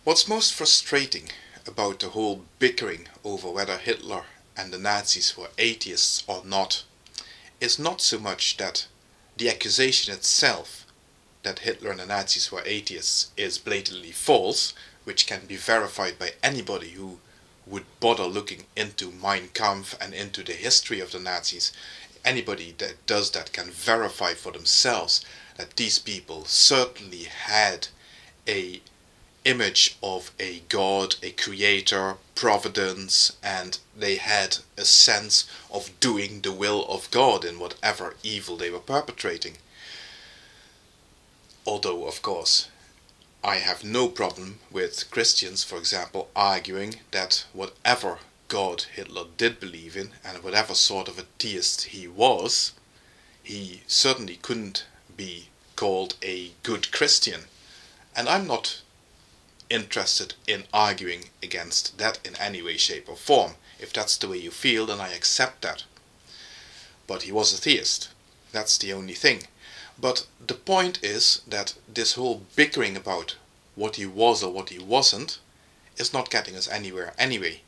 What's most frustrating about the whole bickering over whether Hitler and the Nazis were atheists or not is not so much that the accusation itself that Hitler and the Nazis were atheists is blatantly false, which can be verified by anybody who would bother looking into Mein Kampf and into the history of the Nazis. Anybody that does that can verify for themselves that these people certainly had a image of a god, a creator, providence, and they had a sense of doing the will of God in whatever evil they were perpetrating. Although, of course, I have no problem with Christians, for example, arguing that whatever God Hitler did believe in, and whatever sort of a theist he was, he certainly couldn't be called a good Christian. And I'm not interested in arguing against that in any way, shape or form. If that's the way you feel, then I accept that. But he was a theist. That's the only thing. But the point is that this whole bickering about what he was or what he wasn't is not getting us anywhere anyway.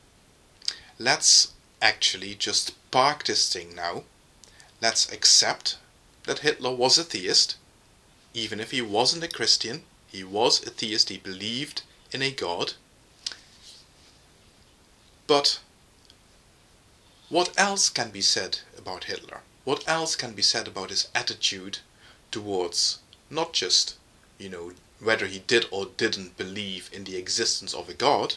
Let's actually just park this thing now. Let's accept that Hitler was a theist. Even if he wasn't a Christian, he was a theist, he believed in a God. But what else can be said about Hitler? What else can be said about his attitude towards not just, whether he did or didn't believe in the existence of a God,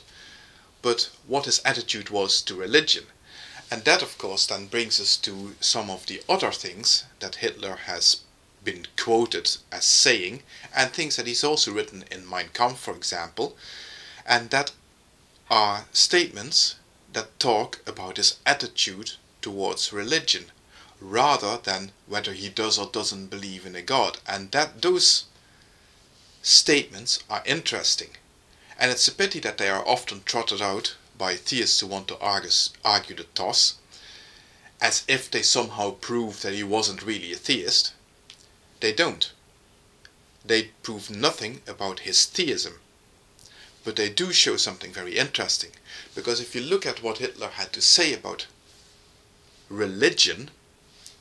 but what his attitude was to religion? And that, of course, then brings us to some of the other things that Hitler has been quoted as saying, and things that he's also written in Mein Kampf, for example, and that are statements that talk about his attitude towards religion, rather than whether he does or doesn't believe in a God. And that those statements are interesting, and it's a pity that they are often trotted out by theists who want to argue the toss, as if they somehow prove that he wasn't really a theist. They don't. They prove nothing about his theism. But they do show something very interesting, because if you look at what Hitler had to say about religion,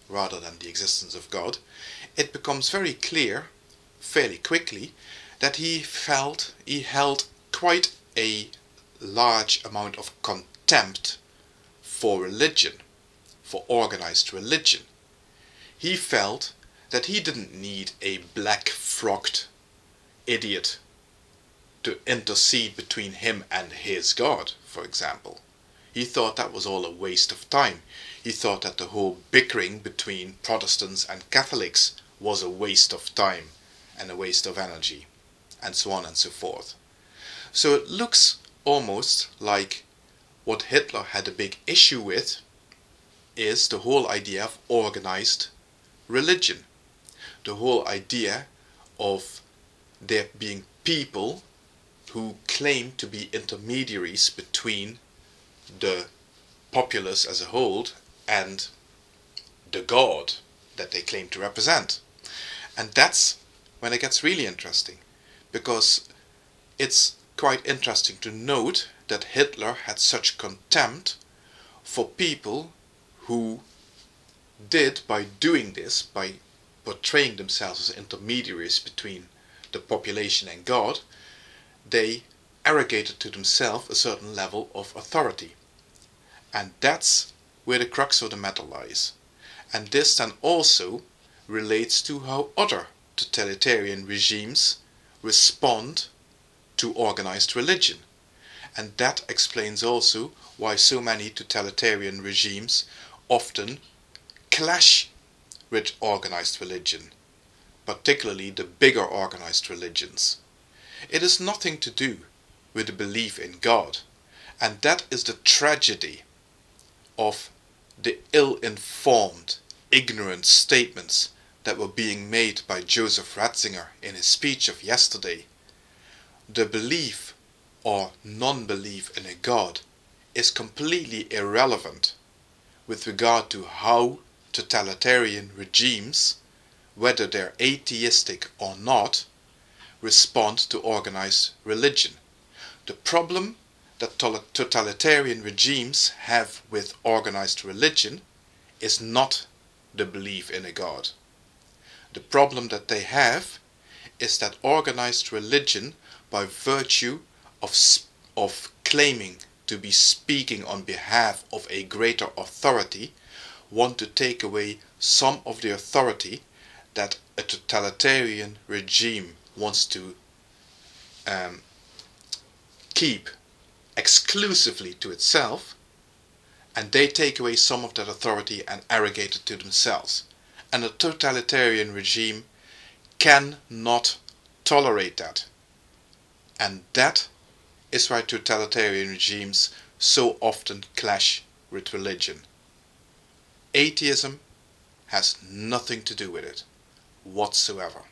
rather than the existence of God, it becomes very clear, fairly quickly, that he held quite a large amount of contempt for religion, for organized religion. He felt that he didn't need a black-frocked idiot to intercede between him and his God, for example. He thought that was all a waste of time. He thought that the whole bickering between Protestants and Catholics was a waste of time and a waste of energy, and so on and so forth. So it looks almost like what Hitler had a big issue with is the whole idea of organized religion. The whole idea of there being people who claim to be intermediaries between the populace as a whole and the God that they claim to represent. And that's when it gets really interesting, because it's quite interesting to note that Hitler had such contempt for people who did, by doing this, by portraying themselves as intermediaries between the population and God, they arrogated to themselves a certain level of authority. And that's where the crux of the matter lies. And this then also relates to how other totalitarian regimes respond to organized religion. And that explains also why so many totalitarian regimes often clash with organized religion, particularly the bigger organized religions. It has nothing to do with the belief in God, and that is the tragedy of the ill-informed, ignorant statements that were being made by Joseph Ratzinger in his speech of yesterday. The belief or non-belief in a God is completely irrelevant with regard to how totalitarian regimes, whether they're atheistic or not, respond to organized religion. The problem that totalitarian regimes have with organized religion is not the belief in a God. The problem that they have is that organized religion, by virtue of claiming to be speaking on behalf of a greater authority, want to take away some of the authority that a totalitarian regime wants to keep exclusively to itself, and they take away some of that authority and arrogate it to themselves. And a totalitarian regime cannot tolerate that. And that is why totalitarian regimes so often clash with religion. Atheism has nothing to do with it whatsoever.